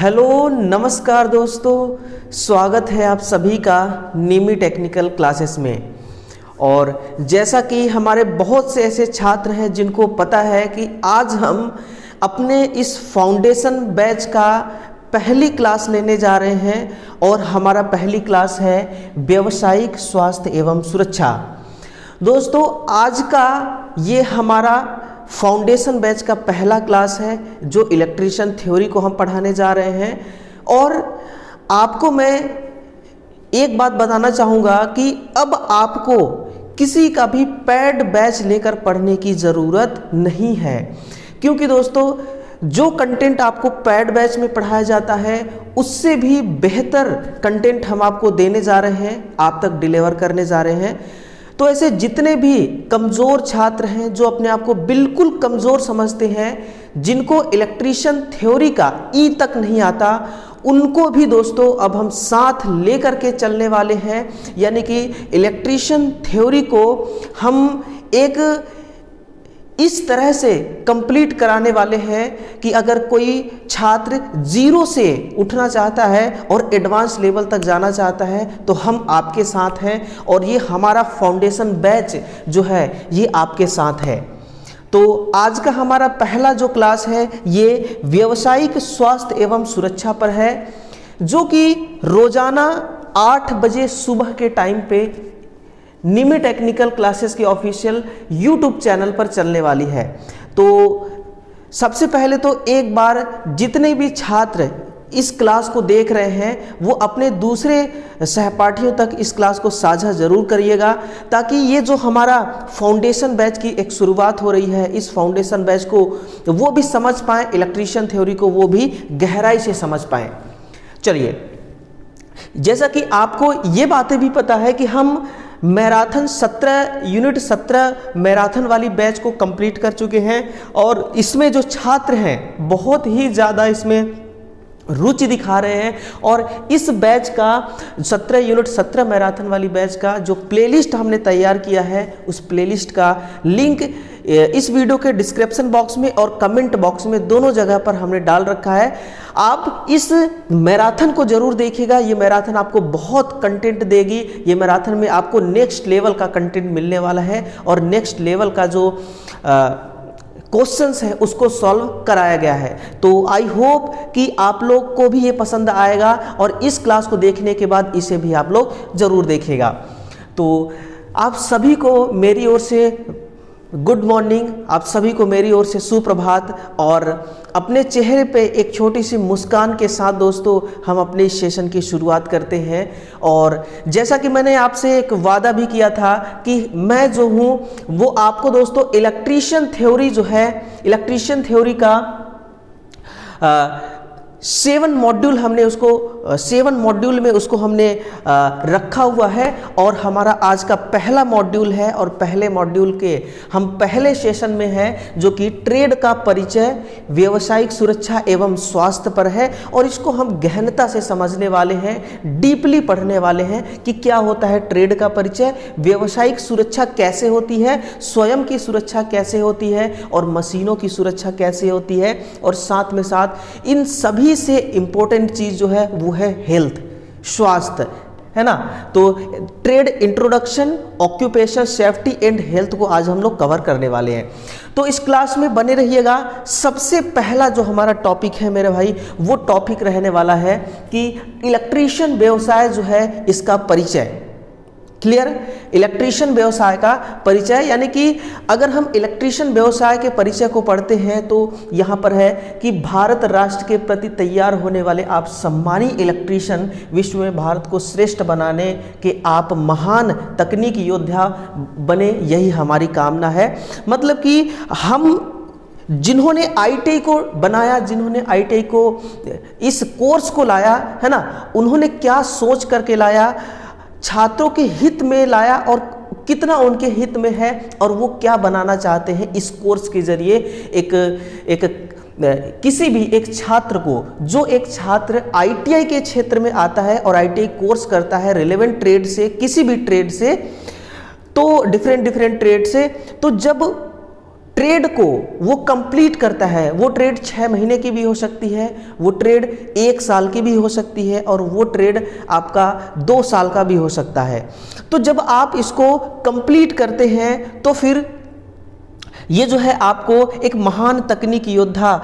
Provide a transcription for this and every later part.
Hello नमस्कार दोस्तों, स्वागत है आप सभी का निमी टेक्निकल क्लासेस में। और जैसा कि हमारे बहुत से ऐसे छात्र हैं जिनको पता है कि आज हम अपने इस फाउंडेशन बैच का पहली क्लास लेने जा रहे हैं और हमारा पहली क्लास है व्यावसायिक स्वास्थ्य एवं सुरक्षा। दोस्तों आज का ये हमारा फाउंडेशन बैच का पहला क्लास है जो इलेक्ट्रीशियन थ्योरी को हम पढ़ाने जा रहे हैं। और आपको मैं एक बात बताना चाहूँगा कि अब आपको किसी का भी पेड बैच लेकर पढ़ने की ज़रूरत नहीं है, क्योंकि दोस्तों जो कंटेंट आपको पेड बैच में पढ़ाया जाता है उससे भी बेहतर कंटेंट हम आपको देने जा रहे हैं, आप तक डिलीवर करने जा रहे हैं। तो ऐसे जितने भी कमज़ोर छात्र हैं जो अपने आप को बिल्कुल कमज़ोर समझते हैं, जिनको इलेक्ट्रीशियन थ्योरी का ई तक नहीं आता, उनको भी दोस्तों अब हम साथ लेकर के चलने वाले हैं। यानी कि इलेक्ट्रीशियन थ्योरी को हम एक इस तरह से कंप्लीट कराने वाले हैं कि अगर कोई छात्र जीरो से उठना चाहता है और एडवांस लेवल तक जाना चाहता है तो हम आपके साथ हैं, और ये हमारा फाउंडेशन बैच जो है ये आपके साथ है। तो आज का हमारा पहला जो क्लास है ये व्यावसायिक स्वास्थ्य एवं सुरक्षा पर है, जो कि रोजाना 8 बजे सुबह के टाइम पे निमी टेक्निकल क्लासेस के ऑफिशियल यूट्यूब चैनल पर चलने वाली है। तो सबसे पहले तो एक बार जितने भी छात्र इस क्लास को देख रहे हैं वो अपने दूसरे सहपाठियों तक इस क्लास को साझा जरूर करिएगा, ताकि ये जो हमारा फाउंडेशन बैच की एक शुरुआत हो रही है, इस फाउंडेशन बैच को वो भी समझ पाएँ, इलेक्ट्रीशियन थ्योरी को वो भी गहराई से समझ पाएँ। चलिए, जैसा कि आपको ये बातें भी पता है कि हम मैराथन 17 मैराथन वाली बैच को कंप्लीट कर चुके हैं, और इसमें जो छात्र हैं बहुत ही ज़्यादा इसमें रुचि दिखा रहे हैं। और इस बैच का 17 मैराथन वाली बैच का जो प्लेलिस्ट हमने तैयार किया है, उस प्लेलिस्ट का लिंक इस वीडियो के डिस्क्रिप्शन बॉक्स में और कमेंट बॉक्स में दोनों जगह पर हमने डाल रखा है। आप इस मैराथन को जरूर देखिएगा, ये मैराथन आपको बहुत कंटेंट देगी। ये मैराथन में आपको नेक्स्ट लेवल का कंटेंट मिलने वाला है, और नेक्स्ट लेवल का जो क्वेश्चंस है उसको सॉल्व कराया गया है। तो आई होप कि आप लोग को भी ये पसंद आएगा, और इस क्लास को देखने के बाद इसे भी आप लोग ज़रूर देखिएगा। तो आप सभी को मेरी ओर से गुड मॉर्निंग, आप सभी को मेरी ओर से सुप्रभात। और अपने चेहरे पे एक छोटी सी मुस्कान के साथ दोस्तों हम अपने इस सेशन की शुरुआत करते हैं। और जैसा कि मैंने आपसे एक वादा भी किया था कि मैं जो हूँ वो आपको दोस्तों इलेक्ट्रीशियन थ्योरी जो है, इलेक्ट्रीशियन थ्योरी का 7 मॉड्यूल हमने उसको 7 मॉड्यूल में उसको हमने रखा हुआ है, और हमारा आज का पहला मॉड्यूल है। और पहले मॉड्यूल के हम पहले सेशन में हैं जो कि ट्रेड का परिचय, व्यावसायिक सुरक्षा एवं स्वास्थ्य पर है। और इसको हम गहनता से समझने वाले हैं, डीपली पढ़ने वाले हैं कि क्या होता है ट्रेड का परिचय, व्यावसायिक सुरक्षा कैसे होती है, स्वयं की सुरक्षा कैसे होती है, और मशीनों की सुरक्षा कैसे होती है। और साथ में साथ इन सभी से इंपॉर्टेंट चीज जो है वो है हेल्थ, स्वास्थ्य, है ना। तो trade introduction, occupation safety and health को आज हम लोग कवर करने वाले हैं। तो इस क्लास में बने रहिएगा। सबसे पहला जो हमारा टॉपिक है मेरे भाई, वो टॉपिक रहने वाला है कि इलेक्ट्रीशियन व्यवसाय जो है इसका परिचय। क्लियर? इलेक्ट्रीशियन व्यवसाय का परिचय, यानी कि अगर हम इलेक्ट्रीशियन व्यवसाय के परिचय को पढ़ते हैं तो यहाँ पर है कि भारत राष्ट्र के प्रति तैयार होने वाले आप सम्मानी इलेक्ट्रीशियन, विश्व में भारत को श्रेष्ठ बनाने के आप महान तकनीकी योद्धा बने, यही हमारी कामना है। मतलब कि हम जिन्होंने ITI को बनाया, जिन्होंने ITI को इस कोर्स को लाया है ना, उन्होंने क्या सोच करके लाया, छात्रों के हित में लाया, और कितना उनके हित में है, और वो क्या बनाना चाहते हैं इस कोर्स के जरिए। किसी भी एक छात्र को, जो एक छात्र ITI के क्षेत्र में आता है और ITI कोर्स करता है रिलेवेंट ट्रेड से, किसी भी ट्रेड से, तो डिफरेंट ट्रेड से, तो जब ट्रेड को वो कंप्लीट करता है। वो ट्रेड 6 महीने की भी हो सकती है, वो ट्रेड 1 साल की भी हो सकती है, और वो ट्रेड आपका 2 साल का भी हो सकता है। तो जब आप इसको कंप्लीट करते हैं तो फिर ये जो है आपको एक महान तकनीक योद्धा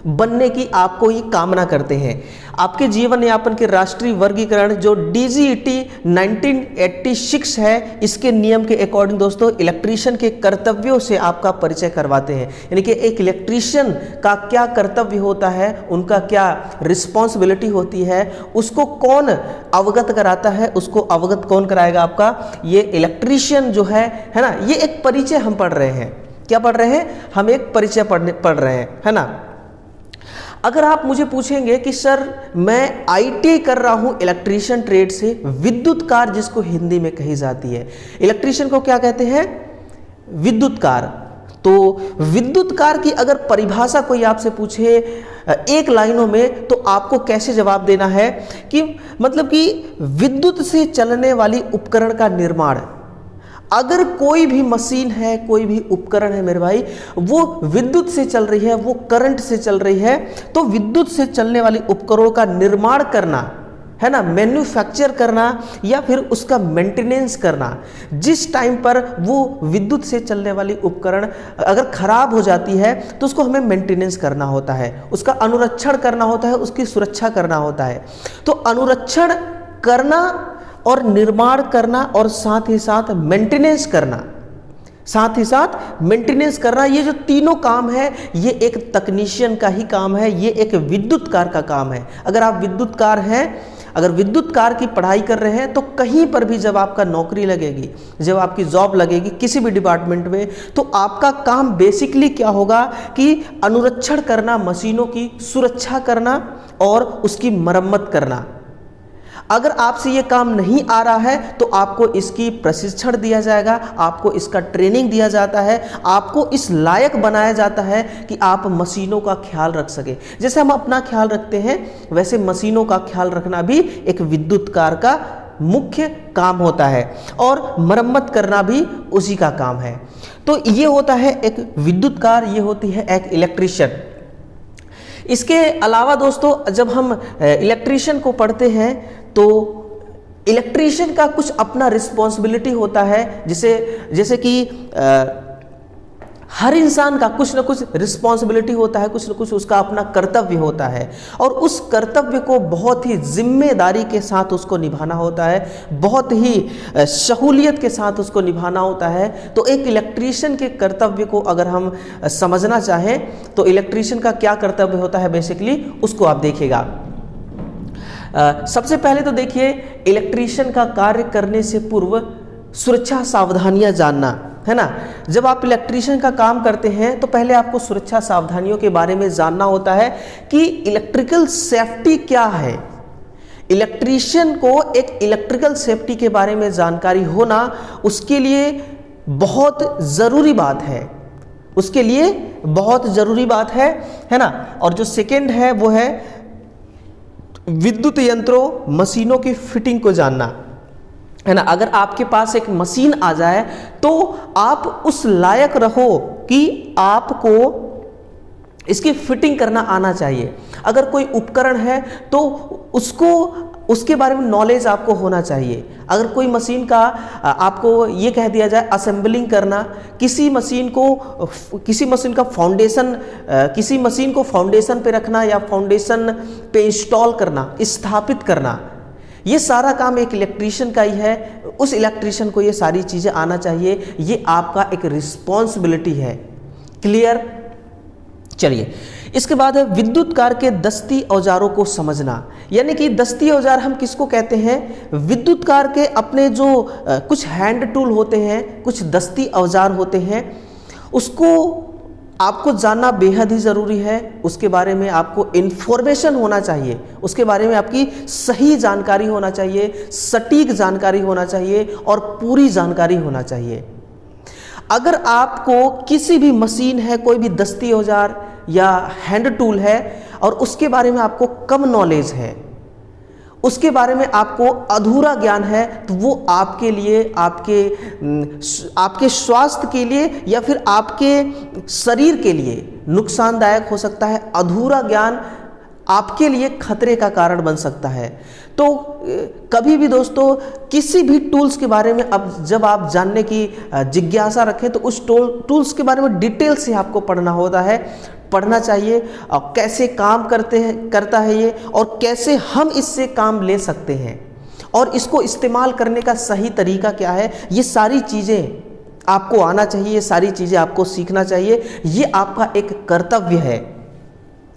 बनने की आपको ये कामना करते हैं। आपके जीवन यापन के राष्ट्रीय वर्गीकरण जो DGET 1986 है, इसके नियम के अकॉर्डिंग दोस्तों इलेक्ट्रीशियन के कर्तव्यों से आपका परिचय करवाते हैं। यानी कि एक इलेक्ट्रीशियन का क्या कर्तव्य होता है, उनका क्या रिस्पॉन्सिबिलिटी होती है, उसको कौन अवगत कराता है, उसको अवगत कौन कराएगा आपका, ये इलेक्ट्रीशियन जो है ना। ये एक परिचय हम पढ़ रहे हैं। क्या पढ़ रहे हैं? हम एक परिचय पढ़ रहे हैं, है ना। अगर आप मुझे पूछेंगे कि सर मैं ITI कर रहा हूं इलेक्ट्रीशियन ट्रेड से, विद्युत कार जिसको हिंदी में कही जाती है, इलेक्ट्रीशियन को क्या कहते हैं? विद्युत कार। तो विद्युत कार की अगर परिभाषा कोई आपसे पूछे 1 लाइनों में, तो आपको कैसे जवाब देना है कि मतलब कि विद्युत से चलने वाली उपकरण का निर्माण। अगर कोई भी मशीन है, कोई भी उपकरण है मेरे भाई, वो विद्युत से चल रही है, वो करंट से चल रही है, तो विद्युत से चलने वाली उपकरणों का निर्माण करना, है ना, मैन्युफैक्चर करना या फिर उसका मेंटेनेंस करना। जिस टाइम पर वो विद्युत से चलने वाली उपकरण अगर खराब हो जाती है तो उसको हमें मेंटेनेंस करना होता है, उसका अनुरक्षण करना होता है, उसकी सुरक्षा करना होता है। तो अनुरक्षण करना और निर्माण करना और साथ ही साथ मेंटेनेंस करना, ये जो तीनों काम है, ये एक तकनीशियन का ही काम है, ये एक विद्युत कार का काम है। अगर आप विद्युत कार हैं, अगर विद्युत कार की पढ़ाई कर रहे हैं, तो कहीं पर भी जब आपका नौकरी लगेगी, जब आपकी जॉब लगेगी किसी भी डिपार्टमेंट में, तो आपका काम बेसिकली क्या होगा कि अनुरक्षण करना, मशीनों की सुरक्षा करना और उसकी मरम्मत करना। अगर आपसे ये काम नहीं आ रहा है तो आपको इसकी प्रशिक्षण दिया जाएगा, आपको इसका ट्रेनिंग दिया जाता है, आपको इस लायक बनाया जाता है कि आप मशीनों का ख्याल रख सके। जैसे हम अपना ख्याल रखते हैं, वैसे मशीनों का ख्याल रखना भी एक विद्युत कार का मुख्य काम होता है, और मरम्मत करना भी उसी का काम है। तो ये होता है एक विद्युत कार, ये होती है एक इलेक्ट्रीशियन। इसके अलावा दोस्तों जब हम इलेक्ट्रीशियन को पढ़ते हैं तो इलेक्ट्रीशियन का कुछ अपना रिस्पॉन्सिबिलिटी होता है, जैसे कि हर इंसान का कुछ ना कुछ रिस्पॉन्सिबिलिटी होता है, कुछ ना कुछ उसका अपना कर्तव्य होता है, और उस कर्तव्य को बहुत ही जिम्मेदारी के साथ उसको निभाना होता है, बहुत ही सहूलियत के साथ उसको निभाना होता है। तो एक इलेक्ट्रीशियन के कर्तव्य को अगर हम समझना चाहें तो इलेक्ट्रीशियन का क्या कर्तव्य होता है बेसिकली, उसको आप देखिएगा। सबसे पहले तो देखिए, इलेक्ट्रीशियन का कार्य करने से पूर्व सुरक्षा सावधानियां जानना, है ना। जब आप इलेक्ट्रीशियन का काम करते हैं तो पहले आपको सुरक्षा सावधानियों के बारे में जानना होता है कि इलेक्ट्रिकल सेफ्टी क्या है। इलेक्ट्रीशियन को एक इलेक्ट्रिकल सेफ्टी के बारे में जानकारी होना उसके लिए बहुत ज़रूरी बात है, उसके लिए बहुत ज़रूरी बात है ना। और जो सेकेंड है वो है विद्युत यंत्रों, मशीनों की फिटिंग को जानना, है ना। अगर आपके पास एक मशीन आ जाए तो आप उस लायक रहो कि आपको इसकी फिटिंग करना आना चाहिए। अगर कोई उपकरण है तो उसके बारे में नॉलेज आपको होना चाहिए। अगर कोई मशीन का आपको ये कह दिया जाए असेंबलिंग करना, किसी मशीन को फाउंडेशन पे रखना या फाउंडेशन पे इंस्टॉल करना, स्थापित करना, ये सारा काम एक इलेक्ट्रीशियन का ही है। उस इलेक्ट्रीशियन को ये सारी चीज़ें आना चाहिए, ये आपका एक रिस्पॉन्सिबिलिटी है। क्लियर? चलिए, इसके बाद है विद्युत कार के दस्ती औजारों को समझना। यानी कि दस्ती औजार हम किसको कहते हैं? विद्युत कार के अपने जो कुछ हैंड टूल होते हैं, कुछ दस्ती औजार होते हैं, उसको आपको जानना बेहद ही ज़रूरी है। उसके बारे में आपको इन्फॉर्मेशन होना चाहिए, उसके बारे में आपकी सही जानकारी होना चाहिए, सटीक जानकारी होना चाहिए और पूरी जानकारी होना चाहिए। अगर आपको किसी भी मशीन है, कोई भी दस्ती औजार या हैंड टूल है और उसके बारे में आपको कम नॉलेज है, उसके बारे में आपको अधूरा ज्ञान है तो वो आपके लिए, आपके स्वास्थ्य के लिए या फिर आपके शरीर के लिए नुकसानदायक हो सकता है। अधूरा ज्ञान आपके लिए खतरे का कारण बन सकता है। तो कभी भी दोस्तों किसी भी टूल्स के बारे में अब जब आप जानने की जिज्ञासा रखें तो उस टूल्स के बारे में डिटेल से आपको पढ़ना चाहिए और कैसे काम करता है ये, और कैसे हम इससे काम ले सकते हैं और इसको इस्तेमाल करने का सही तरीका क्या है, ये सारी चीज़ें आपको आना चाहिए, ये सारी चीज़ें आपको सीखना चाहिए। ये आपका एक कर्तव्य है।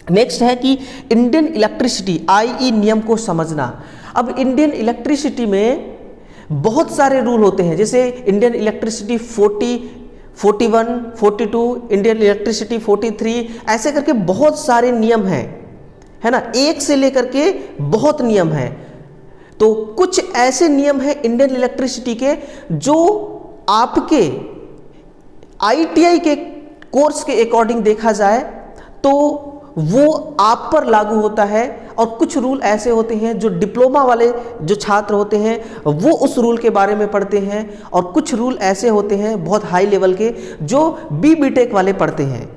नेक्स्ट है कि इंडियन इलेक्ट्रिसिटी IE नियम को समझना। अब इंडियन इलेक्ट्रिसिटी में बहुत सारे रूल होते हैं, जैसे इंडियन इलेक्ट्रिसिटी 40, 41, 42, इंडियन इलेक्ट्रिसिटी 43, ऐसे करके बहुत सारे नियम हैं, है ना, एक से लेकर के बहुत नियम हैं। तो कुछ ऐसे नियम हैं इंडियन इलेक्ट्रिसिटी के जो आपके ITI के कोर्स के अकॉर्डिंग देखा जाए तो वो आप पर लागू होता है, और कुछ रूल ऐसे होते हैं जो डिप्लोमा वाले जो छात्र होते हैं वो उस रूल के बारे में पढ़ते हैं, और कुछ रूल ऐसे होते हैं बहुत हाई लेवल के जो BTech वाले पढ़ते हैं।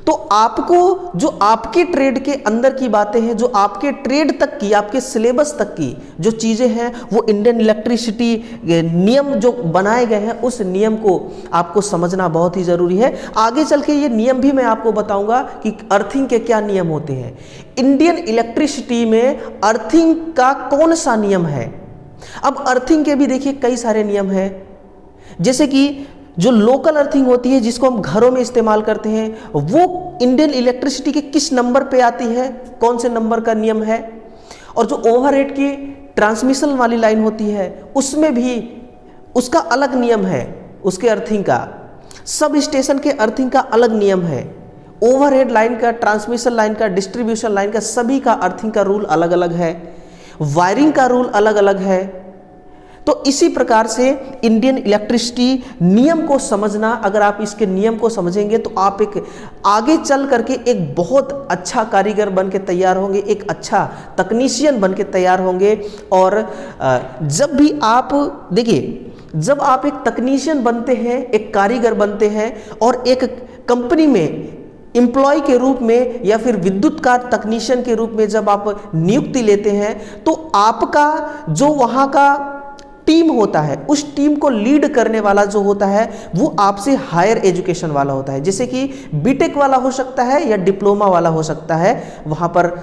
तो आपको जो आपके ट्रेड के अंदर की बातें हैं, जो आपके ट्रेड तक की, आपके सिलेबस तक की जो चीज़ें हैं, वो इंडियन इलेक्ट्रिसिटी नियम जो बनाए गए हैं उस नियम को आपको समझना बहुत ही ज़रूरी है। आगे चल के ये नियम भी मैं आपको बताऊंगा कि अर्थिंग के क्या नियम होते हैं। इंडियन इलेक्ट्रिसिटी में अर्थिंग का कौन सा नियम है। अब अर्थिंग के भी देखिए कई सारे नियम हैं, जैसे कि जो लोकल अर्थिंग होती है जिसको हम घरों में इस्तेमाल करते हैं, वो इंडियन इलेक्ट्रिसिटी के किस नंबर पे आती है, कौन से नंबर का नियम है। और जो ओवरहेड की ट्रांसमिशन वाली लाइन होती है उसमें भी उसका अलग नियम है, उसके अर्थिंग का। सब स्टेशन के अर्थिंग का अलग नियम है। ओवरहेड लाइन का, ट्रांसमिशन लाइन का, डिस्ट्रीब्यूशन लाइन का, सभी का अर्थिंग का रूल अलग अलग है। वायरिंग का रूल अलग अलग है। तो इसी प्रकार से इंडियन इलेक्ट्रिसिटी नियम को समझना, अगर आप इसके नियम को समझेंगे तो आप एक आगे चल करके एक बहुत अच्छा कारीगर बन के तैयार होंगे, एक अच्छा तकनीशियन बन के तैयार होंगे। और जब भी आप देखिए, जब आप एक तकनीशियन बनते हैं, एक कारीगर बनते हैं और एक कंपनी में एम्प्लॉय के रूप में या फिर विद्युतकार तकनीशियन के रूप में जब आप नियुक्ति लेते हैं, तो आपका जो वहाँ का टीम होता है, उस टीम को लीड करने वाला जो होता है वो आपसे हायर एजुकेशन वाला होता है, जैसे कि BTech वाला हो सकता है या डिप्लोमा वाला हो सकता है वहाँ पर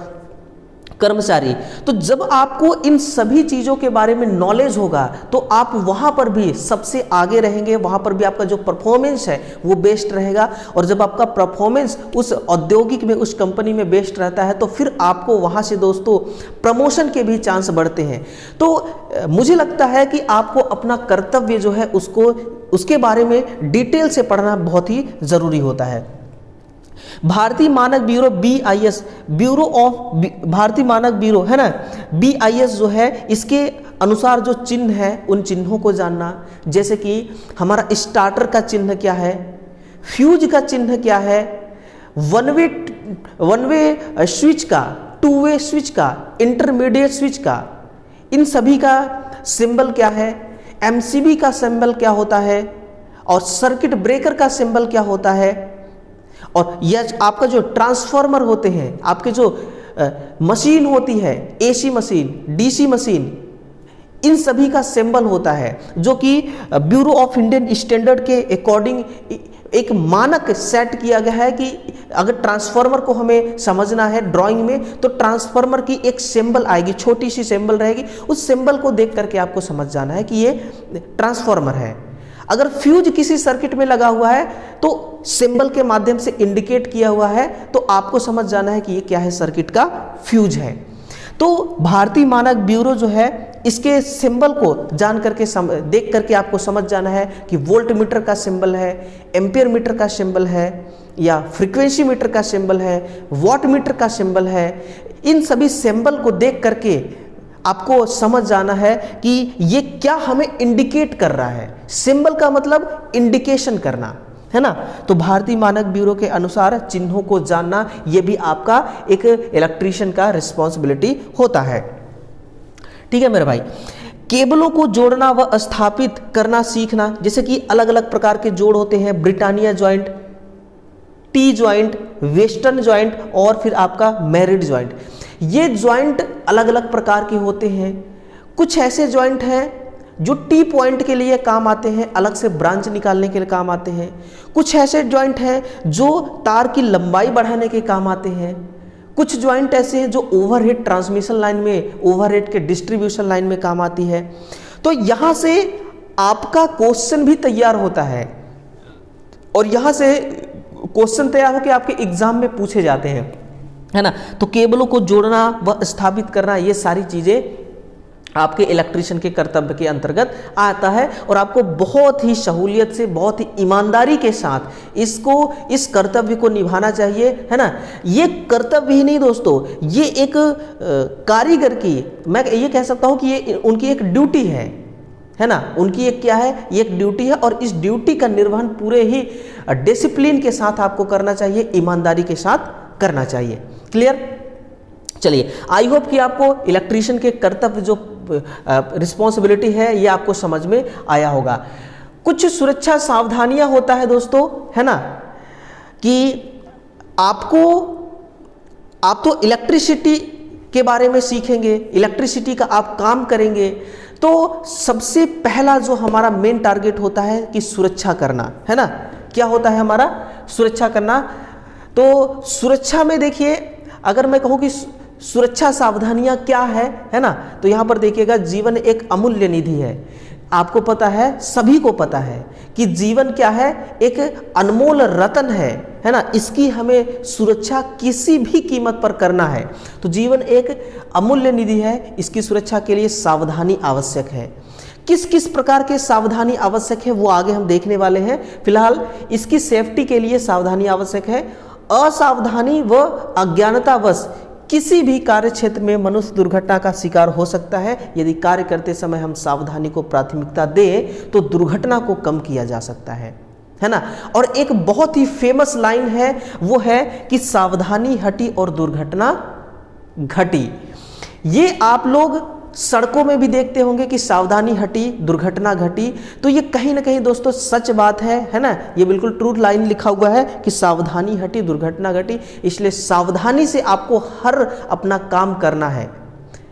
कर्मचारी। तो जब आपको इन सभी चीज़ों के बारे में नॉलेज होगा तो आप वहाँ पर भी सबसे आगे रहेंगे, वहाँ पर भी आपका जो परफॉर्मेंस है वो बेस्ट रहेगा। और जब आपका परफॉर्मेंस उस औद्योगिक में, उस कंपनी में बेस्ट रहता है तो फिर आपको वहाँ से दोस्तों प्रमोशन के भी चांस बढ़ते हैं। तो मुझे लगता है कि आपको अपना कर्तव्य जो है उसके बारे में डिटेल से पढ़ना बहुत ही ज़रूरी होता है। भारतीय मानक ब्यूरो BIS, ब्यूरो ऑफ भारतीय मानक ब्यूरो है ना, BIS जो है, इसके अनुसार जो चिन्ह है उन चिन्हों को जानना, जैसे कि हमारा स्टार्टर का चिन्ह क्या है, फ्यूज का चिन्ह क्या है, वन वे स्विच का, 2 वे स्विच का, इंटरमीडिएट स्विच का, इन सभी का सिंबल क्या है, MCB का सिंबल क्या होता है, और सर्किट ब्रेकर का सिंबल क्या होता है। और यह आपका जो ट्रांसफार्मर होते हैं, आपके जो मशीन होती है, AC मशीन, DC मशीन, इन सभी का सिंबल होता है, जो कि ब्यूरो ऑफ इंडियन स्टैंडर्ड के अकॉर्डिंग एक मानक सेट किया गया है कि अगर ट्रांसफार्मर को हमें समझना है ड्राइंग में तो ट्रांसफार्मर की एक सिंबल आएगी, छोटी सी सिंबल रहेगी, उस सिंबल को देख करके आपको समझ जाना है कि ये ट्रांसफार्मर है। अगर फ्यूज किसी सर्किट में लगा हुआ है तो सिंबल के माध्यम से इंडिकेट किया हुआ है तो आपको समझ जाना है कि ये क्या है, सर्किट का फ्यूज है। तो भारतीय मानक ब्यूरो जो है, इसके सिंबल को जान करके देख करके आपको समझ जाना है कि वोल्ट मीटर का सिंबल है, एम्पियर मीटर का सिंबल है, या फ्रीक्वेंसी मीटर का सिंबल है, वॉट मीटर का सिंबल है। इन सभी सिंबल को देख करके आपको समझ जाना है कि ये क्या हमें इंडिकेट कर रहा है। सिंबल का मतलब इंडिकेशन करना है ना। तो भारतीय मानक ब्यूरो के अनुसार चिन्हों को जानना ये भी आपका एक इलेक्ट्रीशियन का रिस्पॉन्सिबिलिटी होता है। ठीक है मेरे भाई। केबलों को जोड़ना व स्थापित करना सीखना, जैसे कि अलग अलग प्रकार के जोड़ होते हैं, Britannia joint, T joint, western joint और फिर आपका मैरिड जॉइंट। ये जॉइंट अलग अलग प्रकार के होते हैं। कुछ ऐसे जॉइंट हैं जो टी पॉइंट के लिए काम आते हैं, अलग से ब्रांच निकालने के लिए काम आते हैं। कुछ ऐसे जॉइंट हैं जो तार की लंबाई बढ़ाने के काम आते हैं। कुछ जॉइंट ऐसे हैं जो ओवरहेड ट्रांसमिशन लाइन में, ओवरहेड के डिस्ट्रीब्यूशन लाइन में काम आती है। तो यहां से आपका क्वेश्चन भी तैयार होता है और यहां से क्वेश्चन तैयार होकर आपके एग्जाम में पूछे जाते हैं, है ना। तो केबलों को जोड़ना व स्थापित करना, ये सारी चीजें आपके इलेक्ट्रीशियन के कर्तव्य के अंतर्गत आता है और आपको बहुत ही सहूलियत से, बहुत ही ईमानदारी के साथ इस कर्तव्य को निभाना चाहिए, है ना। ये कर्तव्य ही नहीं दोस्तों, ये एक कारीगर की, मैं ये कह सकता हूं कि ये उनकी एक ड्यूटी है ना। उनकी एक क्या है, ये एक ड्यूटी है और इस ड्यूटी का निर्वहन पूरे ही डिसिप्लिन के साथ आपको करना चाहिए, ईमानदारी के साथ करना चाहिए। क्लियर। चलिए, आई होप कि आपको इलेक्ट्रीशियन के कर्तव्य जो रिस्पॉन्सिबिलिटी है ये आपको समझ में आया होगा। कुछ सुरक्षा सावधानियां होता है दोस्तों, है ना, कि आप तो इलेक्ट्रिसिटी के बारे में सीखेंगे, इलेक्ट्रिसिटी का आप काम करेंगे, तो सबसे पहला जो हमारा मेन टारगेट होता है कि सुरक्षा करना, है ना। क्या होता है हमारा, सुरक्षा करना। तो सुरक्षा में देखिए, अगर मैं कहूँ कि सुरक्षा सावधानियां क्या है ना, तो यहां पर देखिएगा, जीवन एक अमूल्य निधि है। आपको पता है, सभी को पता है कि जीवन क्या है, एक अनमोल रतन है ना। इसकी हमें सुरक्षा किसी भी कीमत पर करना है। तो जीवन एक अमूल्य निधि है, इसकी सुरक्षा के लिए सावधानी आवश्यक है। किस किस प्रकार के सावधानी आवश्यक है वो आगे हम देखने वाले हैं। फिलहाल इसकी सेफ्टी के लिए सावधानी आवश्यक है। असावधानी व अज्ञानतावश किसी भी कार्य क्षेत्र में मनुष्य दुर्घटना का शिकार हो सकता है। यदि कार्य करते समय हम सावधानी को प्राथमिकता दें तो दुर्घटना को कम किया जा सकता है ना। और एक बहुत ही फेमस लाइन है, वो है कि सावधानी हटी और दुर्घटना घटी। ये आप लोग सड़कों में भी देखते होंगे कि सावधानी हटी दुर्घटना घटी। तो ये कहीं ना कहीं दोस्तों सच बात है ना। ये बिल्कुल ट्रू लाइन लिखा हुआ है कि सावधानी हटी दुर्घटना घटी। इसलिए सावधानी से आपको हर अपना काम करना है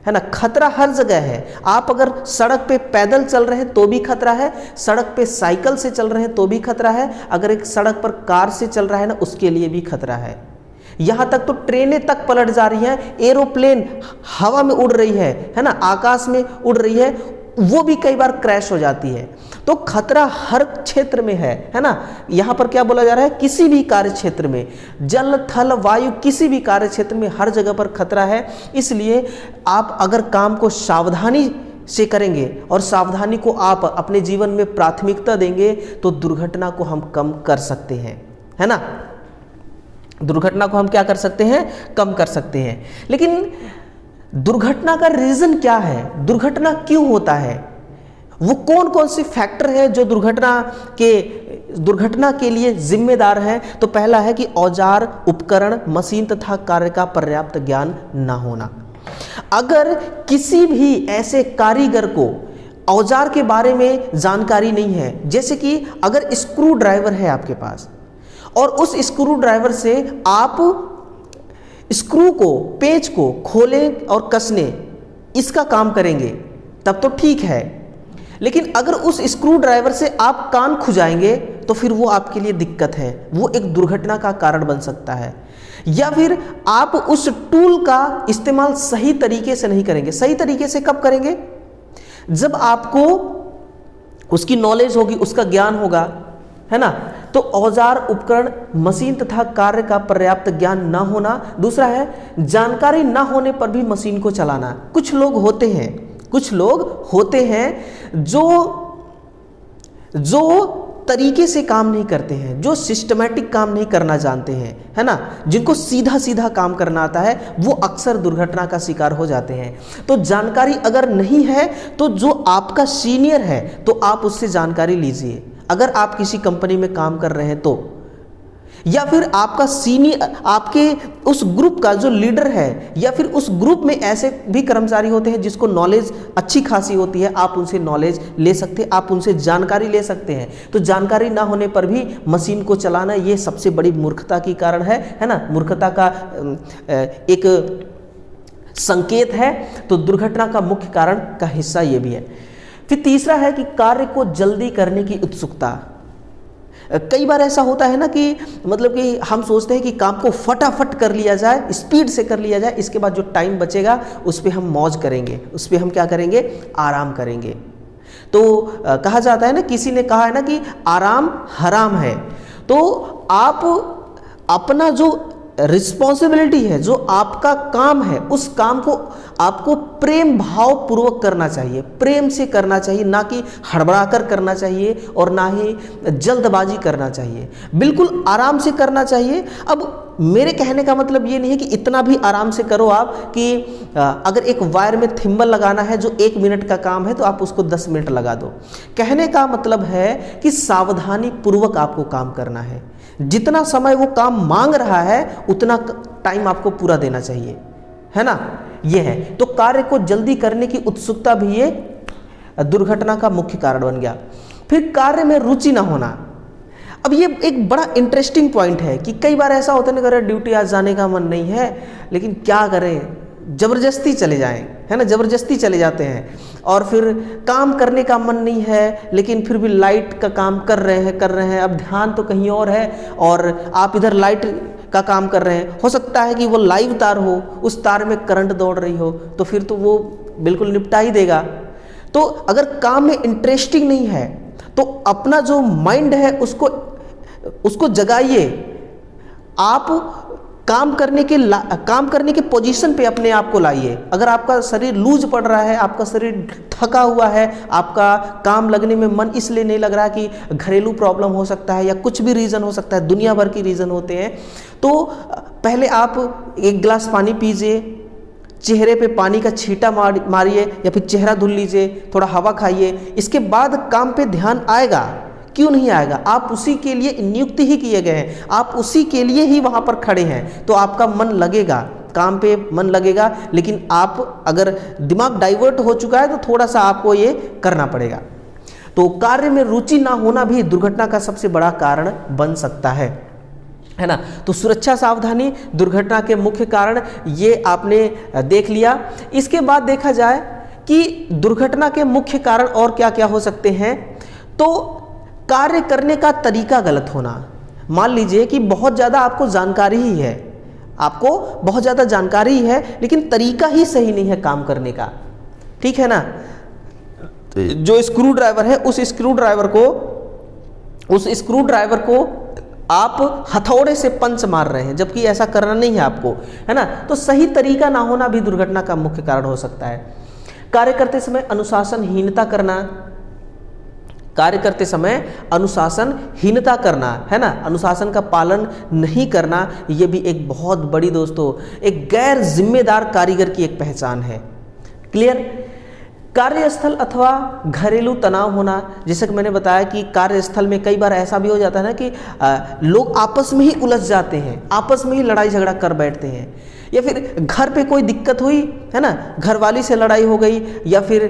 ना। खतरा हर जगह है। आप अगर सड़क पे पैदल चल रहे हैं तो भी खतरा है, सड़क पे साइकिल से चल रहे हैं तो भी खतरा है, अगर एक सड़क पर कार से चल रहा है ना, उसके लिए भी खतरा है। यहां तक तो ट्रेनें तक पलट जा रही हैं, एरोप्लेन हवा में उड़ रही है ना, आकाश में उड़ रही है, वो भी कई बार क्रैश हो जाती है। तो खतरा हर क्षेत्र में है ना। यहां पर क्या बोला जा रहा है, किसी भी कार्य क्षेत्र में, जल थल वायु, किसी भी कार्य क्षेत्र में हर जगह पर खतरा है। इसलिए आप अगर काम को सावधानी से करेंगे और सावधानी को आप अपने जीवन में प्राथमिकता देंगे तो दुर्घटना को हम कम कर सकते हैं, है ना। दुर्घटना को हम क्या कर सकते हैं, कम कर सकते हैं। लेकिन दुर्घटना का रीजन क्या है, दुर्घटना क्यों होता है, वो कौन कौन से फैक्टर है जो दुर्घटना के लिए जिम्मेदार है। तो पहला है कि औजार, उपकरण, मशीन तथा कार्य का पर्याप्त ज्ञान ना होना। अगर किसी भी ऐसे कारीगर को औजार के बारे में जानकारी नहीं है, जैसे कि अगर स्क्रू ड्राइवर है आपके पास और उस स्क्रू ड्राइवर से आप स्क्रू को, पेंच को खोलें और कसने, इसका काम करेंगे तब तो ठीक है। लेकिन अगर उस स्क्रू ड्राइवर से आप कान खुजाएंगे तो फिर वो आपके लिए दिक्कत है, वो एक दुर्घटना का कारण बन सकता है। या फिर आप उस टूल का इस्तेमाल सही तरीके से नहीं करेंगे। सही तरीके से कब करेंगे, जब आपको उसकी नॉलेज होगी, उसका ज्ञान होगा, है ना। तो औजार, उपकरण, मशीन तथा कार्य का पर्याप्त ज्ञान ना होना। दूसरा है जानकारी ना होने पर भी मशीन को चलाना। कुछ लोग होते हैं जो तरीके से काम नहीं करते हैं, जो सिस्टमैटिक काम नहीं करना जानते हैं, है ना, जिनको सीधा सीधा काम करना आता है, वो अक्सर दुर्घटना का शिकार हो जाते हैं। तो जानकारी अगर नहीं है तो जो आपका सीनियर है तो आप उससे जानकारी लीजिए। अगर आप किसी कंपनी में काम कर रहे हैं तो या फिर आपका सीनियर, आपके उस ग्रुप का जो लीडर है, या फिर उस ग्रुप में ऐसे भी कर्मचारी होते हैं जिसको नॉलेज अच्छी खासी होती है, आप उनसे नॉलेज ले सकते हैं, आप उनसे जानकारी ले सकते हैं। तो जानकारी ना होने पर भी मशीन को चलाना ये सबसे बड़ी मूर्खता की कारण है ना, मूर्खता का एक संकेत है। तो दुर्घटना का मुख्य कारण का हिस्सा ये भी है। फिर तीसरा है कि कार्य को जल्दी करने की उत्सुकता। कई बार ऐसा होता है ना कि मतलब कि हम सोचते हैं कि काम को फटाफट कर लिया जाए, स्पीड से कर लिया जाए, इसके बाद जो टाइम बचेगा उस पर हम मौज करेंगे, उस पर हम क्या करेंगे, आराम करेंगे। तो कहा जाता है ना, किसी ने कहा है ना कि आराम हराम है। तो आप अपना जो रिस्पॉन्सिबिलिटी है, जो आपका काम है, उस काम को आपको प्रेम भाव पूर्वक करना चाहिए, प्रेम से करना चाहिए, ना कि हड़बड़ा कर करना चाहिए और ना ही जल्दबाजी करना चाहिए, बिल्कुल आराम से करना चाहिए। अब मेरे कहने का मतलब ये नहीं है कि इतना भी आराम से करो आप कि अगर एक वायर में थिम्बल लगाना है जो 1 मिनट का काम है तो आप उसको 10 मिनट लगा दो। कहने का मतलब है कि सावधानी पूर्वक आपको काम करना है, जितना समय वो काम मांग रहा है उतना टाइम आपको पूरा देना चाहिए, है ना, ये है। तो कार्य को जल्दी करने की उत्सुकता भी ये दुर्घटना का मुख्य कारण बन गया। फिर कार्य में रुचि ना होना। अब ये एक बड़ा इंटरेस्टिंग पॉइंट है कि कई बार ऐसा होता है ना, ड्यूटी आज जाने का मन नहीं है, लेकिन क्या करें, जबरदस्ती चले जाएं, है ना, जबरदस्ती चले जाते हैं। और फिर काम करने का मन नहीं है, लेकिन फिर भी लाइट का काम कर रहे हैं, अब ध्यान तो कहीं और है और आप इधर लाइट का काम कर रहे हैं। हो सकता है कि वो लाइव तार हो, उस तार में करंट दौड़ रही हो, तो फिर तो वो बिल्कुल निपटा ही देगा। तो अगर काम में इंटरेस्टिंग नहीं है तो अपना जो माइंड है उसको जगाइए। आप काम करने के पोजीशन पे अपने आप को लाइए। अगर आपका शरीर लूज पड़ रहा है, आपका शरीर थका हुआ है, आपका काम लगने में मन इसलिए नहीं लग रहा कि घरेलू प्रॉब्लम हो सकता है या कुछ भी रीज़न हो सकता है, दुनिया भर की रीज़न होते हैं, तो पहले आप 1 गिलास पानी पीजिए, चेहरे पे पानी का छींटा मारिए या फिर चेहरा धुल लीजिए, थोड़ा हवा खाइए, इसके बाद काम पे ध्यान आएगा। क्यों नहीं आएगा? आप उसी के लिए नियुक्त ही किए गए हैं, आप उसी के लिए ही वहाँ पर खड़े हैं, तो आपका मन लगेगा, काम पे मन लगेगा। लेकिन आप अगर दिमाग डाइवर्ट हो चुका है तो थोड़ा सा आपको ये करना पड़ेगा। तो कार्य में रुचि ना होना भी दुर्घटना का सबसे बड़ा कारण बन सकता है ना। तो सुरक्षा सावधानी दुर्घटना के मुख्य कारण ये आपने देख लिया। इसके बाद देखा जाए कि दुर्घटना के मुख्य कारण और क्या क्या हो सकते हैं। तो कार्य करने का तरीका गलत होना। मान लीजिए कि बहुत ज़्यादा आपको जानकारी ही है, आपको बहुत ज़्यादा जानकारी ही है, लेकिन तरीका ही सही नहीं है काम करने का, ठीक है ना। जो स्क्रू ड्राइवर है, उस स्क्रू ड्राइवर को आप हथौड़े से पंच मार रहे हैं, जबकि ऐसा करना नहीं है आपको, है ना। तो सही तरीका ना होना भी दुर्घटना का मुख्य कारण हो सकता है। कार्य करते समय अनुशासनहीनता करना, है ना, अनुशासन का पालन नहीं करना, ये भी एक बहुत बड़ी दोस्तों एक गैर जिम्मेदार कारीगर की एक पहचान है। क्लियर। कार्यस्थल अथवा घरेलू तनाव होना। जैसे कि मैंने बताया कि कार्यस्थल में कई बार ऐसा भी हो जाता है ना कि लोग आपस में ही उलझ जाते हैं, आपस में ही लड़ाई झगड़ा कर बैठते हैं, या फिर घर पे कोई दिक्कत हुई, है ना, घरवाली से लड़ाई हो गई, या फिर